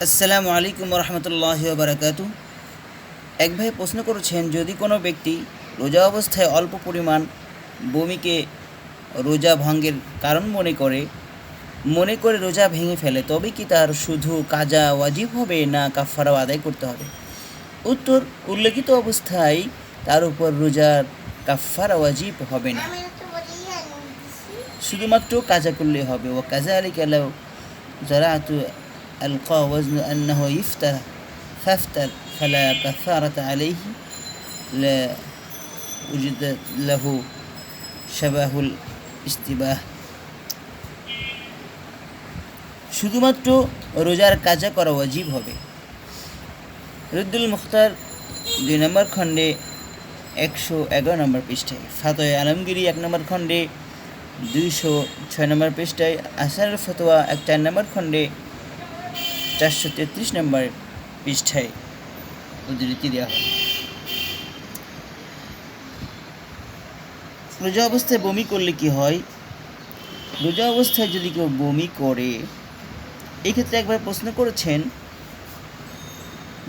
আসসালামু আলাইকুম রহমতুল্লাহি ওয়া বারাকাতুহু। এক ভাই প্রশ্ন করেছেন, যদি কোনো ব্যক্তি রোজা অবস্থায় অল্প পরিমাণ বমিকে রোজা ভঙ্গের কারণ মনে করে রোজা ভেঙে ফেলে, তবে কি তার শুধু কাজা ওয়াজিব হবে না কাফারাও আদায় করতে হবে? উত্তর: উল্লেখিত অবস্থায় তার উপর রোজার কাফারা ওয়াজিব হবে না, শুধুমাত্র কাজা করলেই হবে। ও কাযালিকা লাউ জারাতু আলকা ওয়াজনু আন্নাহু ইফতার ফাফতার ফালা কাফারাতা আলাইহি লা উজিদ লাহু শাবাহুল ইস্তিবাহ। শুধুমাত্র রোজার কাজা করা ওয়াজিব হবে। রুদ্দুল মুখতার 2 নম্বর খণ্ডে 111 নম্বর পৃষ্ঠায়, ফাতোয়া আলমগীরি 1 নম্বর খণ্ডে 206 নম্বর পৃষ্ঠায়, আসারের ফতোয়া 4 নম্বর খণ্ডে 433 নম্বর পৃষ্ঠায় উদ্ধৃতি দেওয়া হয়। রোজা অবস্থায় বমি করলে কি হয়? রোজা অবস্থায় যদি কেউ বমি করে, এক্ষেত্রে একবার প্রশ্ন করেছেন,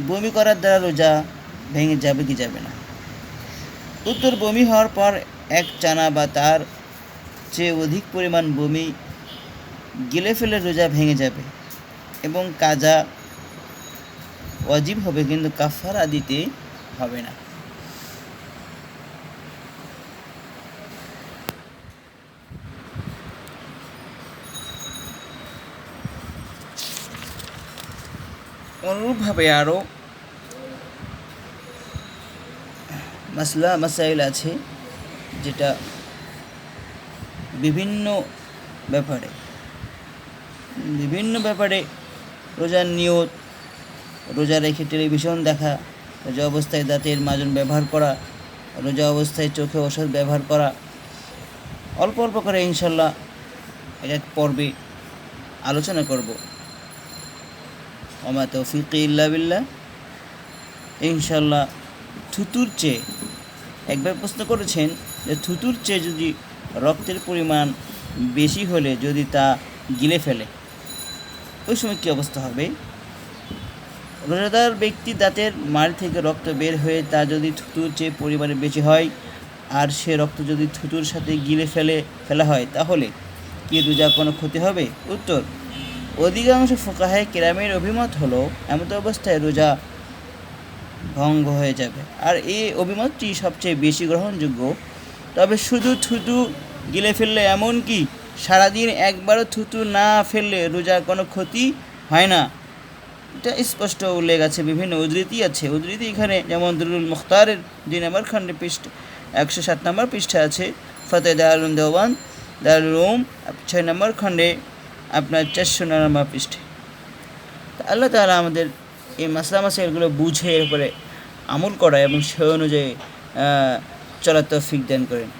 বমি করার দ্বারা রোজা ভেঙে যাবে কি যাবে না? উত্তর: বমি হওয়ার পর এক চানা বা তার চেয়ে অধিক পরিমাণ বমি গিলে ফেলে রোজা ভেঙে যাবে এবং কাজা ওয়াজিব হবে, কিন্তু কাফারা দিতে হবে না। অনুরূপভাবে আরও মাসাইল আছে, যেটা বিভিন্ন ব্যাপারে রোজার নিয়ত, রোজা রেখে টেলিভিশন দেখা, রোজা অবস্থায় দাঁতের মাজন ব্যবহার করা, রোজা অবস্থায় চোখে ওষুধ ব্যবহার করা, অল্প অল্প করে ইনশাল্লাহ এক পর্বে আলোচনা করব। ওমা তৌফিকি ইল্লা বিল্লাহ। ইনশাল্লাহ থুতুর চেয়ে, একবার প্রশ্ন করেছেন যে থুতুর চেয়ে যদি রক্তের পরিমাণ বেশি হলে যদি তা গিলে ফেলে, ওই সময় কী অবস্থা হবে? রোজাদার ব্যক্তি দাঁতের মাড়ি থেকে রক্ত বের হয়ে তা যদি থুতুর চেয়ে পরিমাণে বেশি হয়, আর সে রক্ত যদি থুতুর সাথে গিলে ফেলা হয়, তাহলে কি রোজা কোনো ক্ষতি হবে? উত্তর: অধিকাংশ ফুকাহায়ে কেরামের অভিমত হলো এমত অবস্থায় রোজা ভঙ্গ হয়ে যাবে, আর এই অভিমতটি সবচেয়ে বেশি গ্রহণযোগ্য। তবে শুধু থুতু গিলে ফেললে, এমনকি সারাদিন একবারও থুতু না ফেললে রোজার কোনো ক্ষতি হয় না, এটা স্পষ্ট উল্লেখ আছে, বিভিন্ন উদ্ধৃতি আছে। উদ্ধৃতি এখানে যেমন দুরুল মুখতারের 2 নম্বর খণ্ডে 107 নম্বর পৃষ্ঠা আছে, ফতোয়া দারুল দেওবান দারুল উলুম 6 নম্বর খণ্ডে আপনার 409 নম্বর পৃষ্ঠা। আল্লাহ তাআলা আমাদের এই মাসাইলগুলো বুঝে এর উপরে আমল করা এবং সে অনুযায়ী চলার তৌফিক দান করেন।